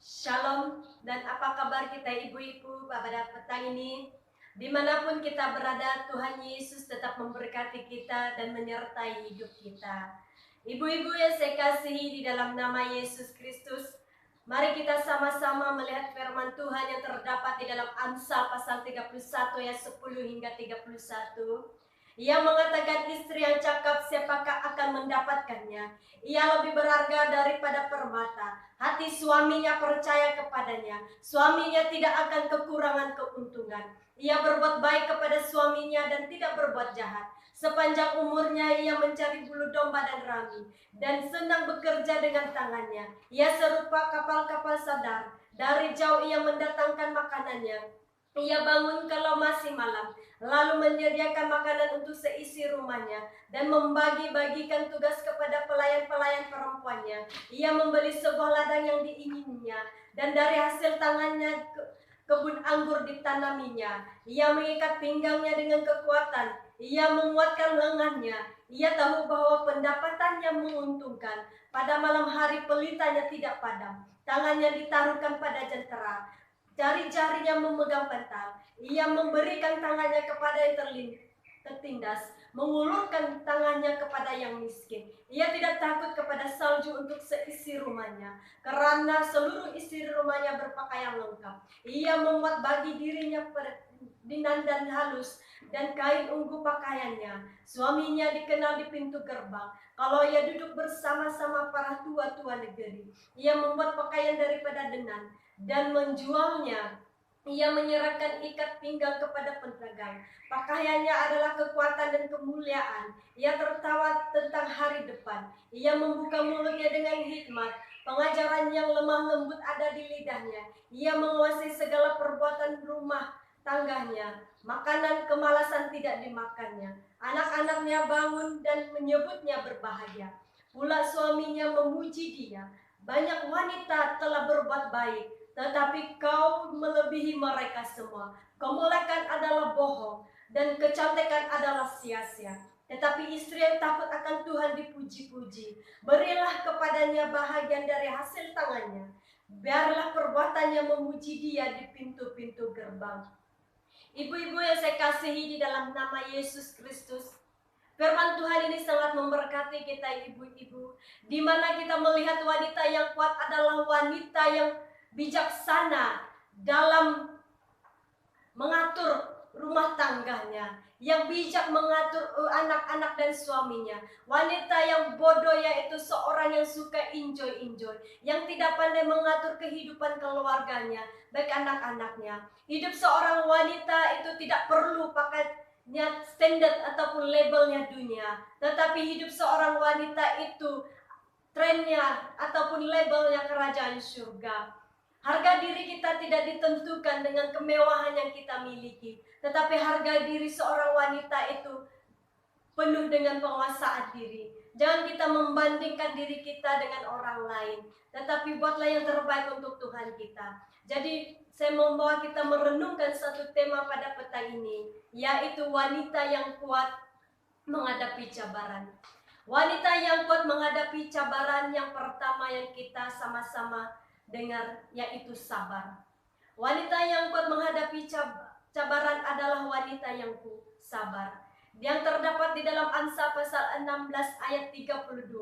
Shalom dan apa kabar kita ibu-ibu pada petang ini? Dimanapun kita berada, Tuhan Yesus tetap memberkati kita dan menyertai hidup kita. Ibu-ibu yang saya kasihi di dalam nama Yesus Kristus, mari kita sama-sama melihat firman Tuhan yang terdapat di dalam Amsal pasal 31 ayat 10 hingga 31. Ia mengatakan istri yang cakap siapakah akan mendapatkannya? Ia lebih berharga daripada permata. Hati suaminya percaya kepadanya. Suaminya tidak akan kekurangan keuntungan. Ia berbuat baik kepada suaminya dan tidak berbuat jahat. Sepanjang umurnya ia mencari bulu domba dan rami, dan senang bekerja dengan tangannya. Ia serupa kapal-kapal sadar. Dari jauh ia mendatangkan makanannya. Ia bangun kalau masih malam, lalu menyediakan makanan untuk seisi rumahnya dan membagi-bagikan tugas kepada pelayan-pelayan perempuannya. Ia membeli sebuah ladang yang diingininya dan dari hasil tangannya kebun anggur ditanaminya. Ia mengikat pinggangnya dengan kekuatan. Ia menguatkan lengannya. Ia tahu bahwa pendapatannya menguntungkan. Pada malam hari pelitanya tidak padam. Tangannya ditaruhkan pada jentera. Jari-jarinya memegang bantal. Ia memberikan tangannya kepada yang tertindas, mengulurkan tangannya kepada yang miskin. Ia tidak takut kepada salju untuk seisi rumahnya, karena seluruh isi rumahnya berpakaian lengkap. Ia membuat bagi dirinya dinan dan halus dan kain ungu pakaiannya. Suaminya dikenal di pintu gerbang. Kalau ia duduk bersama-sama para tua-tua negeri, ia membuat pakaian daripada denan dan menjualnya. Ia menyerahkan ikat pinggang kepada pedagang. Pakaiannya adalah kekuatan dan kemuliaan. Ia tertawa tentang hari depan. Ia membuka mulutnya dengan hikmat. Pengajaran yang lemah lembut ada di lidahnya. Ia menguasai segala perbuatan rumah tangganya. Makanan kemalasan tidak dimakannya. Anak-anaknya bangun dan menyebutnya berbahagia. Pula suaminya memuji dia. Banyak wanita telah berbuat baik, tetapi kau melebihi mereka semua. Kemuliaan adalah bohong dan kecantikan adalah sia-sia. Tetapi istri yang takut akan Tuhan dipuji-puji. Berilah kepadanya bahagian dari hasil tangannya. Biarlah perbuatannya memuji dia di pintu-pintu gerbang. Ibu-ibu yang saya kasihi di dalam nama Yesus Kristus, firman Tuhan ini sangat memberkati kita ibu-ibu, di mana kita melihat wanita yang kuat adalah wanita yang bijaksana dalam mengatur rumah tangganya, yang bijak mengatur anak-anak dan suaminya. Wanita yang bodoh yaitu seorang yang suka enjoy, yang tidak pandai mengatur kehidupan keluarganya, baik anak-anaknya. Hidup seorang wanita itu tidak perlu pakai standar ataupun labelnya dunia, tetapi hidup seorang wanita itu trennya ataupun labelnya kerajaan surga. Harga diri kita tidak ditentukan dengan kemewahan yang kita miliki, tetapi harga diri seorang wanita itu penuh dengan penguasaan diri. Jangan kita membandingkan diri kita dengan orang lain, tetapi buatlah yang terbaik untuk Tuhan kita. Jadi saya membawa kita merenungkan satu tema pada petang ini, yaitu wanita yang kuat menghadapi cabaran. Wanita yang kuat menghadapi cabaran yang pertama yang kita sama-sama dengar, yaitu sabar. Wanita yang kuat menghadapi cabaran adalah wanita yang sabar. Yang terdapat di dalam Amsal pasal 16 ayat 32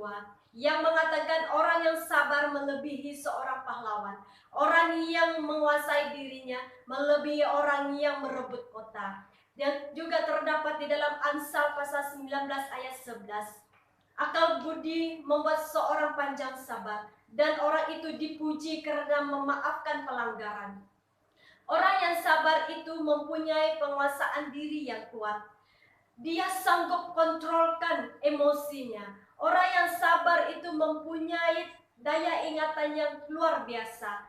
yang mengatakan orang yang sabar melebihi seorang pahlawan. Orang yang menguasai dirinya melebihi orang yang merebut kota. Dan juga terdapat di dalam Amsal pasal 19 ayat 11. Akal budi membuat seorang panjang sabar, dan orang itu dipuji karena memaafkan pelanggaran. Orang yang sabar itu mempunyai penguasaan diri yang kuat. Dia sanggup kontrolkan emosinya. Orang yang sabar itu mempunyai daya ingatan yang luar biasa.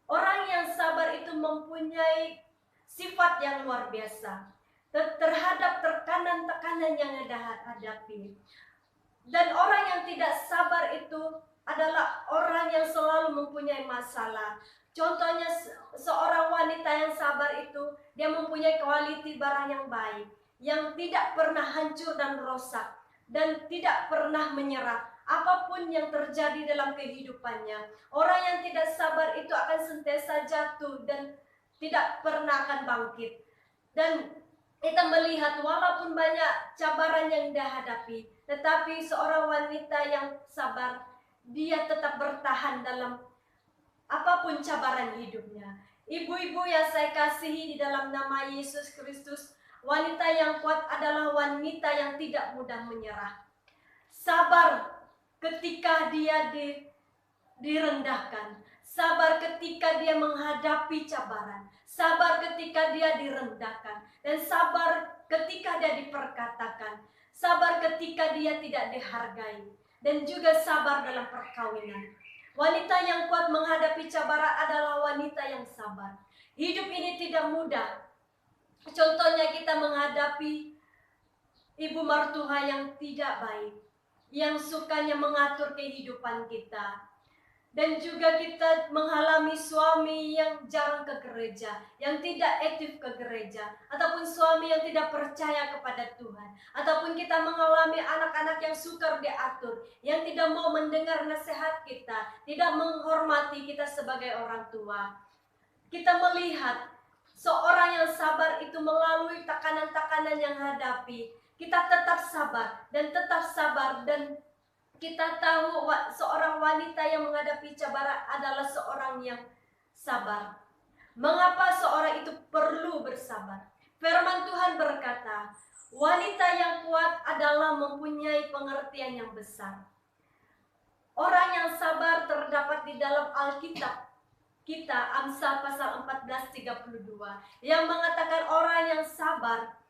Orang yang sabar itu mempunyai sifat yang luar biasa terhadap tekanan-tekanan yang dia hadapi. Dan orang yang tidak sabar itu adalah orang yang selalu mempunyai masalah. Contohnya seorang wanita yang sabar itu, dia mempunyai kualiti barang yang baik, yang tidak pernah hancur dan rusak, dan tidak pernah menyerah. apapun yang terjadi dalam kehidupannya. Orang yang tidak sabar itu akan senantiasa jatuh dan tidak pernah akan bangkit. Dan kita melihat walaupun banyak cabaran yang dihadapi, tetapi seorang wanita yang sabar, dia tetap bertahan dalam apapun cabaran hidupnya. Ibu-ibu yang saya kasihi di dalam nama Yesus Kristus, wanita yang kuat adalah wanita yang tidak mudah menyerah. Sabar ketika dia direndahkan. Sabar ketika dia menghadapi cabaran. Sabar ketika dia direndahkan. Dan sabar ketika dia diperkatakan. Sabar ketika dia tidak dihargai. Dan juga sabar dalam perkawinan. Wanita yang kuat menghadapi cabaran adalah wanita yang sabar. Hidup ini tidak mudah. Contohnya kita menghadapi ibu mertua yang tidak baik, yang sukanya mengatur kehidupan kita. Dan juga kita mengalami suami yang jarang ke gereja, yang tidak aktif ke gereja, ataupun suami yang tidak percaya kepada Tuhan, ataupun kita mengalami anak-anak yang sukar diatur, yang tidak mau mendengar nasihat kita, tidak menghormati kita sebagai orang tua. Kita melihat seorang yang sabar itu melalui tekanan-tekanan yang hadapi, kita tetap sabar dan kita tahu seorang wanita yang menghadapi cabaran adalah seorang yang sabar. Mengapa seorang itu perlu bersabar? Firman Tuhan berkata, wanita yang kuat adalah mempunyai pengertian yang besar. Orang yang sabar terdapat di dalam Alkitab kita, Amsal pasal 14:32, yang mengatakan orang yang sabar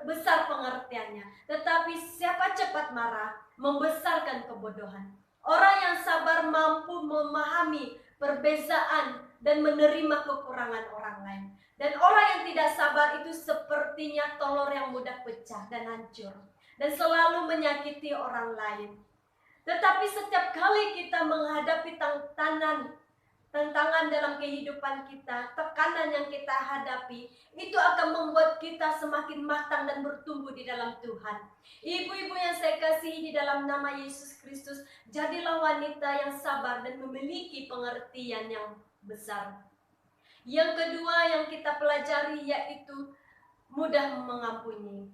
besar pengertiannya, tetapi siapa cepat marah membesarkan kebodohan. Orang yang sabar mampu memahami perbezaan dan menerima kekurangan orang lain. Dan orang yang tidak sabar itu sepertinya telur yang mudah pecah dan hancur, dan selalu menyakiti orang lain. Tetapi setiap kali kita menghadapi tantangan dalam kehidupan kita, tekanan yang kita hadapi, itu akan membuat kita semakin matang dan bertumbuh di dalam Tuhan. Ibu-ibu yang saya kasihi di dalam nama Yesus Kristus, jadilah wanita yang sabar dan memiliki pengertian yang besar. Yang kedua yang kita pelajari yaitu mudah mengampuni.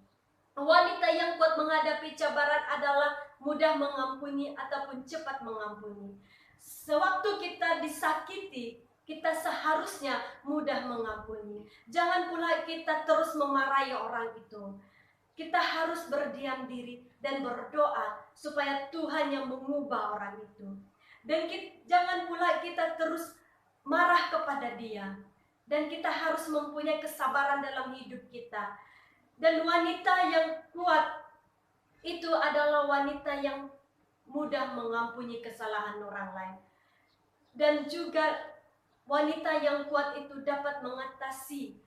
Wanita yang kuat menghadapi cabaran adalah mudah mengampuni ataupun cepat mengampuni. Sewaktu kita disakiti, kita seharusnya mudah mengampuni. Jangan pula kita terus memarahi orang itu. Kita harus berdiam diri dan berdoa supaya Tuhan yang mengubah orang itu. Dan jangan pula kita terus marah kepada dia. Dan kita harus mempunyai kesabaran dalam hidup kita. Dan wanita yang kuat itu adalah wanita yang mudah mengampuni kesalahan orang lain. Dan juga wanita yang kuat itu dapat mengatasi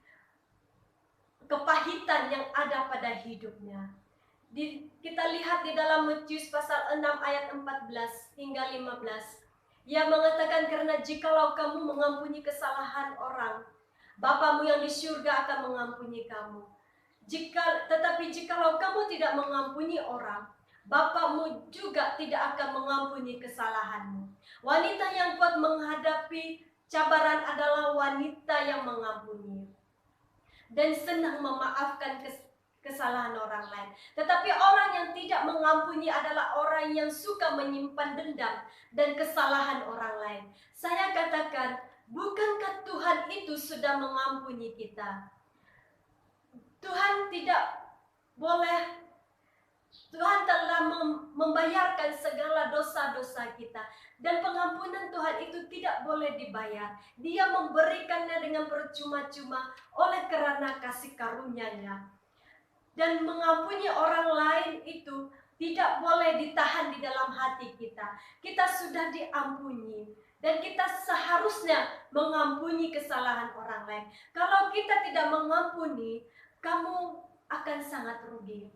kepahitan yang ada pada hidupnya. Kita lihat di dalam Matius pasal 6 ayat 14 hingga 15. Ia mengatakan, karena jikalau kamu mengampuni kesalahan orang, Bapamu yang di surga akan mengampuni kamu. Tetapi jikalau kamu tidak mengampuni orang, Bapamu juga tidak akan mengampuni kesalahanmu. Wanita yang kuat menghadapi cabaran adalah wanita yang mengampuni dan senang memaafkan kesalahan orang lain. Tetapi orang yang tidak mengampuni adalah orang yang suka menyimpan dendam dan kesalahan orang lain. Saya katakan, bukankah Tuhan itu sudah mengampuni kita? Tuhan telah membayarkan segala dosa-dosa kita. Dan pengampunan Tuhan itu tidak boleh dibayar. Dia memberikannya dengan percuma-cuma oleh karena kasih karunia-Nya. Dan mengampuni orang lain itu tidak boleh ditahan di dalam hati kita. Kita sudah diampuni. Dan kita seharusnya mengampuni kesalahan orang lain. Kalau kita tidak mengampuni, kamu akan sangat rugi.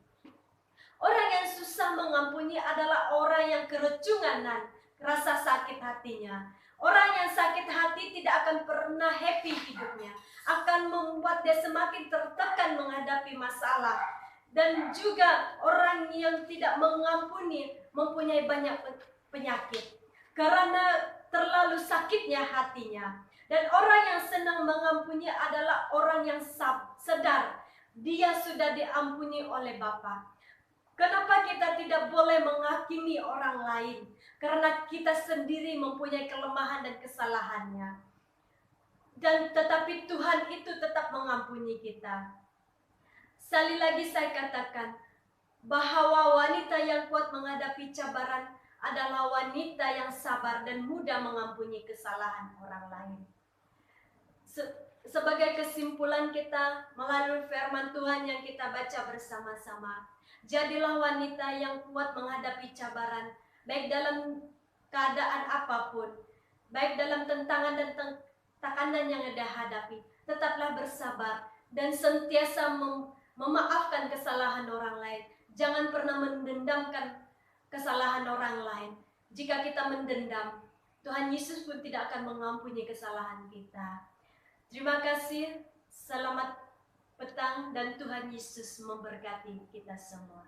Orang yang susah mengampuni adalah orang yang keracungan rasa sakit hatinya. Orang yang sakit hati tidak akan pernah happy hidupnya. Akan membuat dia semakin tertekan menghadapi masalah. Dan juga orang yang tidak mengampuni mempunyai banyak penyakit karena terlalu sakitnya hatinya. Dan orang yang senang mengampuni adalah orang yang sadar dia sudah diampuni oleh Bapa. Kenapa kita tidak boleh menghakimi orang lain? Karena kita sendiri mempunyai kelemahan dan kesalahannya. Dan tetapi Tuhan itu tetap mengampuni kita. Sekali lagi saya katakan bahwa wanita yang kuat menghadapi cabaran adalah wanita yang sabar dan mudah mengampuni kesalahan orang lain. Sebagai kesimpulan kita melalui firman Tuhan yang kita baca bersama-sama, jadilah wanita yang kuat menghadapi cabaran, baik dalam keadaan apapun, baik dalam tantangan dan tekanan yang Anda hadapi. Tetaplah bersabar dan sentiasa memaafkan kesalahan orang lain. Jangan pernah mendendamkan kesalahan orang lain. Jika kita mendendam, Tuhan Yesus pun tidak akan mengampuni kesalahan kita. Terima kasih, selamat petang dan Tuhan Yesus memberkati kita semua.